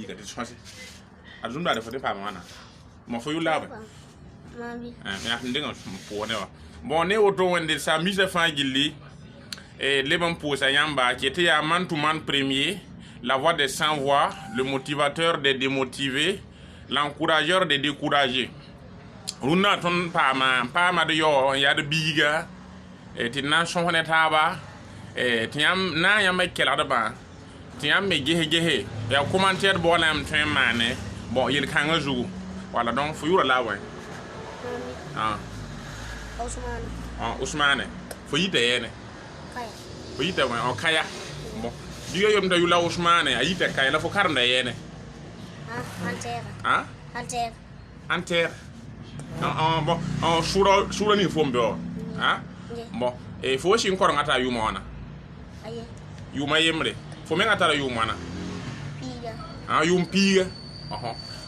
biga de chance arzum da fa de pa mana mo fo yula ba Mabi. ya ndinga po ne wa bon ne woto wonde sa mise fa gilli et les bons pour Sayamba qui était à man to man premier, la voix des sans voix, le motivateur des démotivés, l'encourageur des découragés. Runa ton pama de yo ya de biga et tinan son honetaba et tiam na ya me kela de ba tiam me gehe ya commentaire bon am train mané bon il kanga jou voilà donc faut yura la ouais Ousmane faut yite yene faut yite ouais o kaya bon biga yom da yula Ousmane ayite kaya la faut karnda yene anter bon sura ni fombe bon e fo shi nkoro ngata yuma wana yuma yemre fo me ngata yuma wana piga yum piga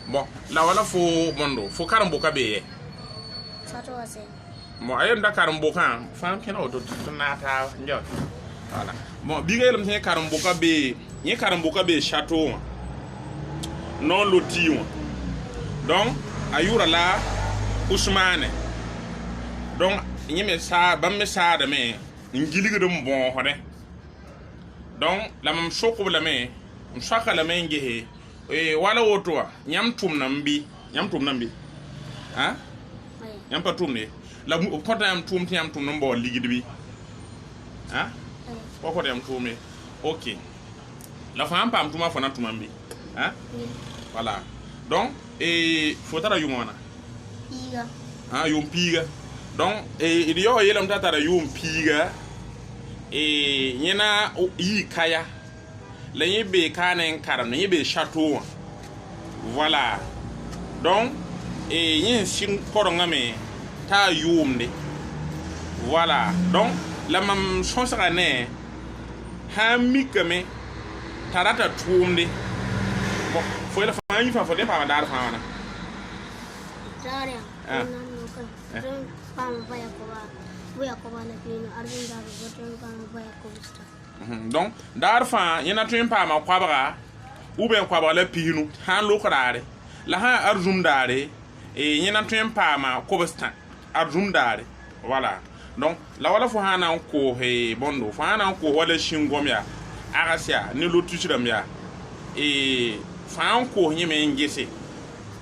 bon la wala fo mondo fo karambo ka be sato ase mo ayem da karambo kan fam kena odo tunata njo voilà bon biga yelam te karambo ka be château non loti donc ayura la Ousmane donc nyeme sa bamme sa de me ngiliga dum bon hore donc la mam soko la me msaka la me ngehe wala woto nyam tum nambi ha nyam pa tum ne la ko tam tum nombo ligidi bi ha ko tam tum ne OK la fam pam tuma fona tumambi ha voilà donc faut tara yumona piga yum piga donc il y a yelam tata yum piga nyena yi kaya la yebe kanen karam yebe château voilà donc yin sin koronga me ta yumde voilà donc la mam sonsara ne ha mikame tarata tumde bon faut la fanya fa de pa dar fa wana donc dar fa yana tun pa ma kwabara ou ben kwabara la pinu han lokrare la ha arzum dare yana tun pa ma kobstan arzum dare voilà donc la wala fo hana ko he bondo fo hana ko wala shingomya agasia ni lotuchiramya fa ko nyeme ngese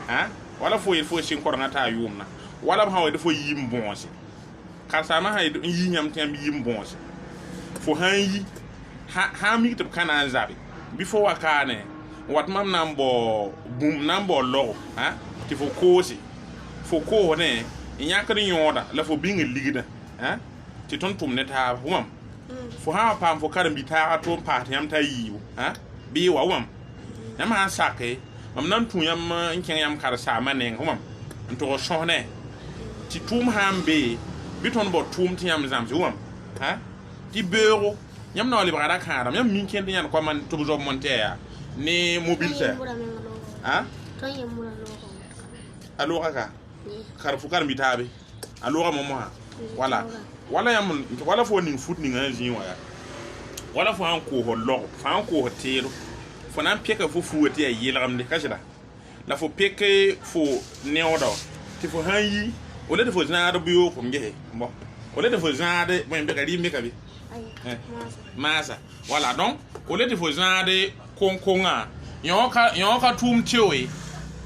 ha wala fo il faut shin korna ta yumna wala ba ha fo yim bonse kasama ha yi nyam tem yim bonse fo han yi ha mi tip kana zabi before wakane wat mam nambo bum nambo lo ha ti fo ko ne nyakri yoda la fo bingi ligida ha ti ton tum ne ta wam fo ha pam fo karam bi ta to pa yam ta yi ha bi wa wam yam sake mam nan tu yam nken yam kar sa manen wam nto shone ti tum hambe biton bo tum ti yam zamzi wam ha ti beuro yam na libra da karam yam min ken yan ko man to zo monte ya ni mobile sa ha to yemura alo kaka kar fu kar bitabe alo ga momo ha wala yam wala fo ni foot ni nganzi wa wala fo an ko hollo fa an ko hotelo fo nan peka fo fuoti ya yelramde kashida la fo peke fo neodo ti fo hanyi o le fo zanaade biyo ko ngehe bon o le fo zanaade mo be gari me kabi masa voilà donc o le fo zanaade konkonga yoka tum tioe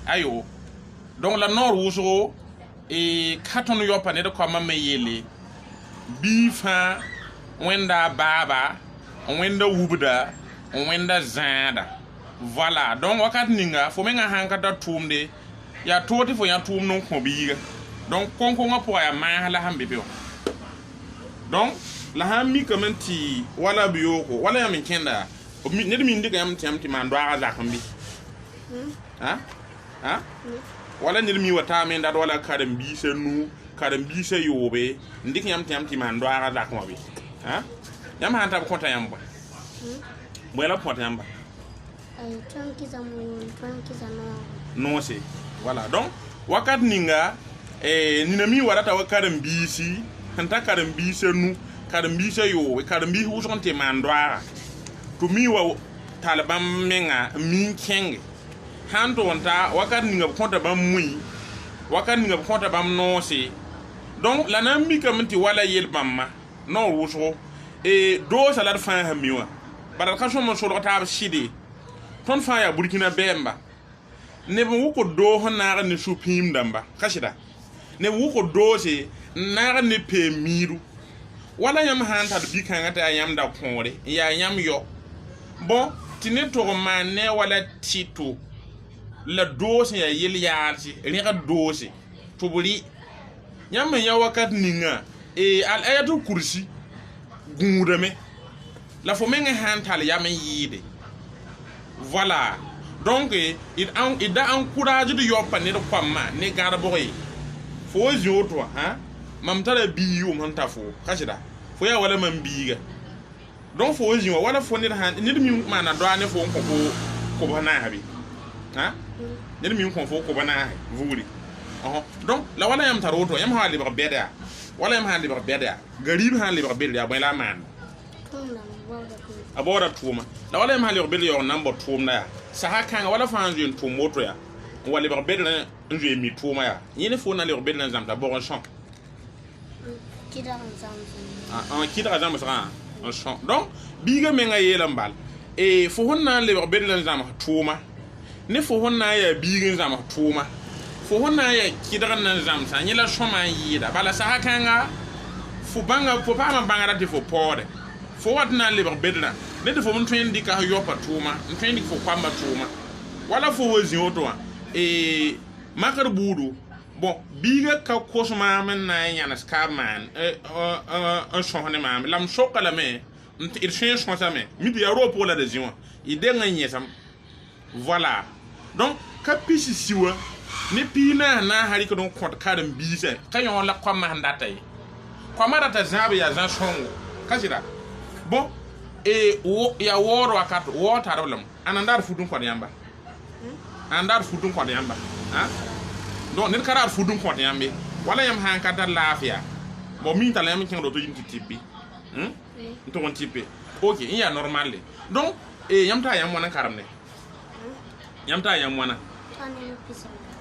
ayo donc la nord wuso katon yopa ne de ko mamme yele bifa wenda baba wenda wubuda wenda zanda voilà donc wakat ninga fo menga hankata tumde ya toti fo ya tum non ko biga donc konko ngapo ya ma la hambe be donc la hammi kamenti wala biyoko wala ya minkenda ne de min diga yam tamti man do aga zakambi ha wala ne mi wata men da wala karam bi senu karam bi se yobe ndik yam tamti man do aga zakambi ha yam hanta ko ta yamba Mwela point yamba. Non c'est voilà donc wakat ninga ninami warata wakaram bisi hanta karam bise nu karam bise yo karam bi usonte mandwa to mi wa talabam menga min kenge han to wonta wakat ninga konta bam mui wakat ninga konta bam no si donc la nan mi kam ti wala yel bamma no wuso e do salat fa ha miwa badal ka so mo so ta shidi ton fa ya burkina bemba ne bu ko do hona ne supim damba kashida ne bu ko do se na ne pe miru wala yam han ta bi kan ata yam da kore ya yam yo bon tine to ne wala tito la dose ya yel yaarsi rega dose to buri yam ya wakat ninga e al ayatul kursi gundame la fo menga han tal yam yide voilà donc il da encourage de yopa ne de kwamma ne gara boy fo zo to ha mam tara biyu man ta fo kashida fo ya wala man biga donc fo zo wala fo ne han ne mi mana do ane fo ko bana habi ha ne mi ko fo ko bana vuri donc la wala yam taroto yam ha libre beda wala yam ha libre beda garib ha libre beda ba la man abora tuma la wala yam ha libre beda yo number tuma ya sa ha kan wala fa anju to moto ya wala libre beda nje mi tuma ya yene fo na libre beda zamta bo champ kida zamta kida zamta sa un champ donc biga menga yelam bal e fo honna libre beda zamta tuma ne fo honna ya biga zamta tuma fo honna ya kidran nan zamsa nyela shoma yida bala sa hakanga fo banga fo pa man banga de fo pore fo watna libre bedna ne de fo mun twen dika yopa tuma twen dik fo kwamba tuma wala fo wozi oto e makar budu bon biga ka kosma men na yana skarman un shone mam lam shokala me il change comme ça mais mi dia ro pour l'adhésion il denga nyesam voilà donc kapisi siwa ne pina na hari ko don kont karam bise kayon la kwama handata yi kwama data zabe ya zan songo kasira bon e wo ya woro akat wo tarolam anandar fudun ko yamba andar fudun ko yamba ha donc ne karar fudun ko yambe wala yam han kadar lafiya bon min tala yam kin do to yinti tipi to on tipi OK il y a normal donc e yam ta yam wana karam ne yam ta yam wana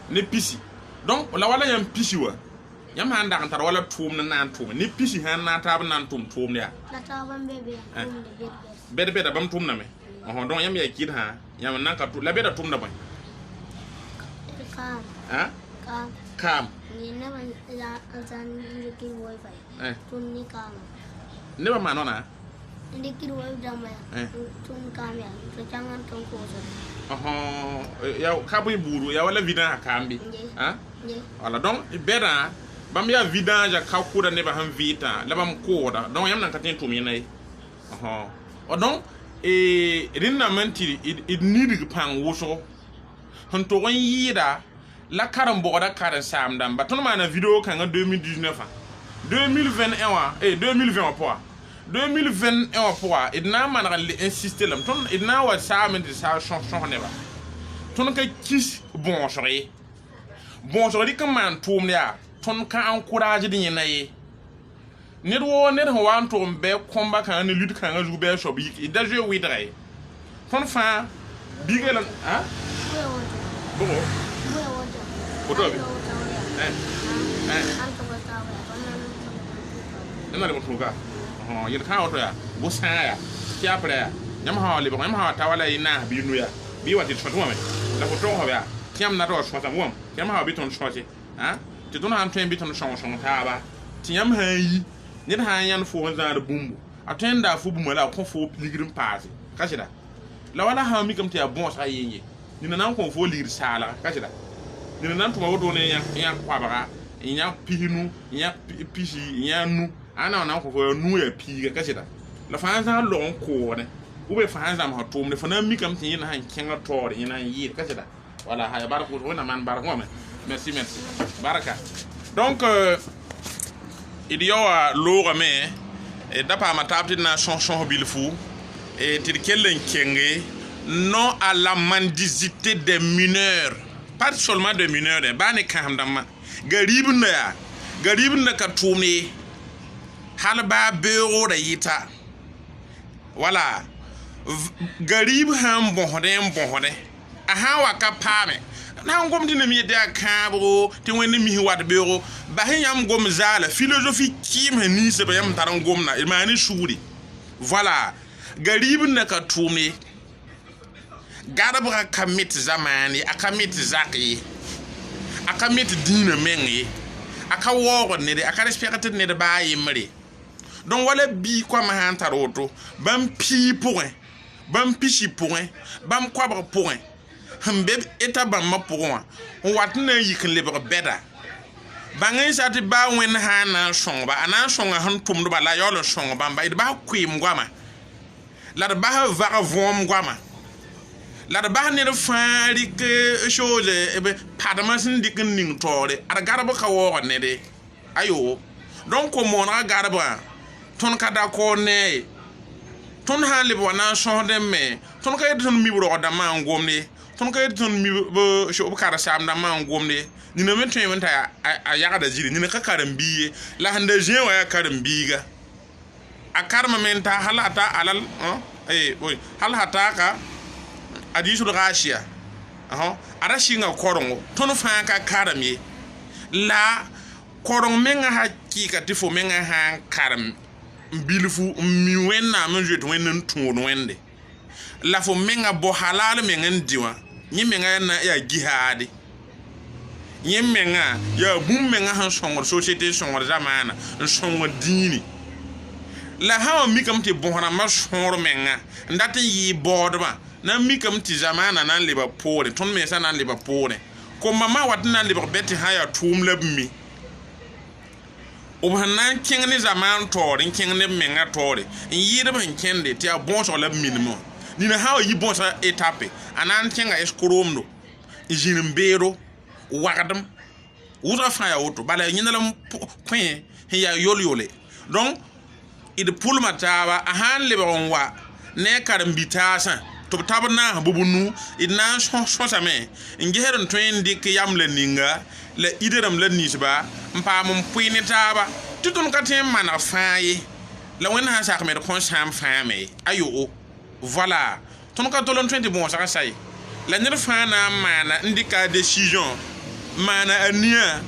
ne pisi donc la wala yam pisi wa yam han da kan wala tum na nan tum ne pisi han na tab nan tum ya na taban bebe bede bam tum na me donc yam ya kid ha yam nan ka tu la bede tum na ba kam ha kam ni na ban ya azan ni ki wifi tun ni kam ne ba ma nona ni ki wifi da ma tun kam ya to jangan tun ko so ya kabu buru ya wala vidan akambi ha wala donc beda bam ya vidan ja ka kuda ne ba han vita la bam koda donc yam nan katin tumi nay donc rinna menti it need pang wuso hon to gon yida la karam boda karan sam dam ba ton ma na video kan 2019 2021 2020 poa 2021 poa idna man ran insister lam ton idna wa sam de sa chanson ne ba ton ka kis bon sori kan man tum ya ton ka encourage din nayi ned wo ned ho wan to be komba kan ne lutte kan ju be so bi da je wi drai ton fa bigelan ha bo foto bi ina le mutuga yel kan auto ya bo sa ya ti apre ya nyam ha le bo nyam ha ta wala ina bi nu ya bi wati tshwatu me la foto ho ya tiam na do shwata mo tiam ha bi ton shwati ha ti ton han twen bi ton shon ta ba tiam ha yi ni ha yan fo za da bumbu atenda fu bu mala ko fo ligrim paase kashida la wala ha mi kam ti a bon sa yenye ni nan ko fo lir sala kashida ni nan tuma wodo ne yan kwabara yan pihinu yan pishi yan nu ana na ko fo nu ya piga kashida la fa za lo ko ne ube fa za ma to ne fa na mi kam ti yin han kenga tore yin han yi kashida wala ha barako wona man barako me merci baraka donc il y a l'eau mais et d'après ma table na chanson bilfou et tirkelen kenge non à la mendicité des mineurs pas seulement des mineurs bane kam dama garibun na ka tumi halba beuro da yita voilà garib ham bonhode aha wa ka paame na ngom ti mi de akabo ti wen mi wat beero ba yam gom zala philosophie kim ni se ba yam taran gom na imani shuri voilà garib na ka tumi garabra kamit zamani akamit zaki akamit dina mengi aka wo ne de aka respecte ne de ba yimre donc wala bi kwa ma han taroto bam pi point bam pichi point bam kwabra point hambe eta bam ma point wat na yik lebre beda bangin sati ba wen hana shongba ana shonga han tum do bala yolo shongba ba ba kwim gwama la ba va vom gwama la ba ne faari ke chose ebe padama sin dikin ning tore ar garba ka wo ne de ayo donc ko mona garba ton kada ko ne ton ha le bona shonde me ton ka yedon mi bro da ma ngomne ton ka yedon mi bo sho kara sam da ma ngomne ni no metwe menta a yaga da jiri ni ka karam biye la handa je wa ya karam biga a karma menta halata alal oy hal hataka adisul gashiya arashi nga korongo ton fa ka karame la korong menga hakika tifo menga ha karam bilfu mi wenna men jeto wennen tun wende la fo menga bo halal menga ndiwa nyi menga na ya gihade nyi menga ya bum menga han songor société songor zamana songor dini la hawa mikam te bonhana ma songor menga ndate yi bodba na mikam ti zamana nan leba pore ton me sana leba pore ko mama watna leba beti haya tum lebmi obhanan kingni zaman tore kingni menga tore yire ban kende ti abon so lab minimo ni na hawa yi bon sa etape anan kinga eskromdo jinmbero wagadam wuta fa ya woto bala nyinalam point ya yolyole donc id pulma tawa ahan leba onwa ne karambitasa to tabna bubunu ina so same ngeheron twen dik yamle ninga la ideram la nisba mpa mum puini taba tutun katem mana faaye la wena ha sak me ko sam faame ayo voilà ton ka tolon 20 bon saka sai la nyer faana mana ndika decision mana ania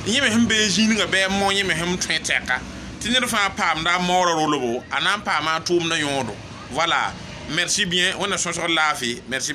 yime hembe jininga be mo yime hem tweteka tinir fa pam da moro rolobo anan pa ma tum na yodo voilà merci bien on a changé la vie merci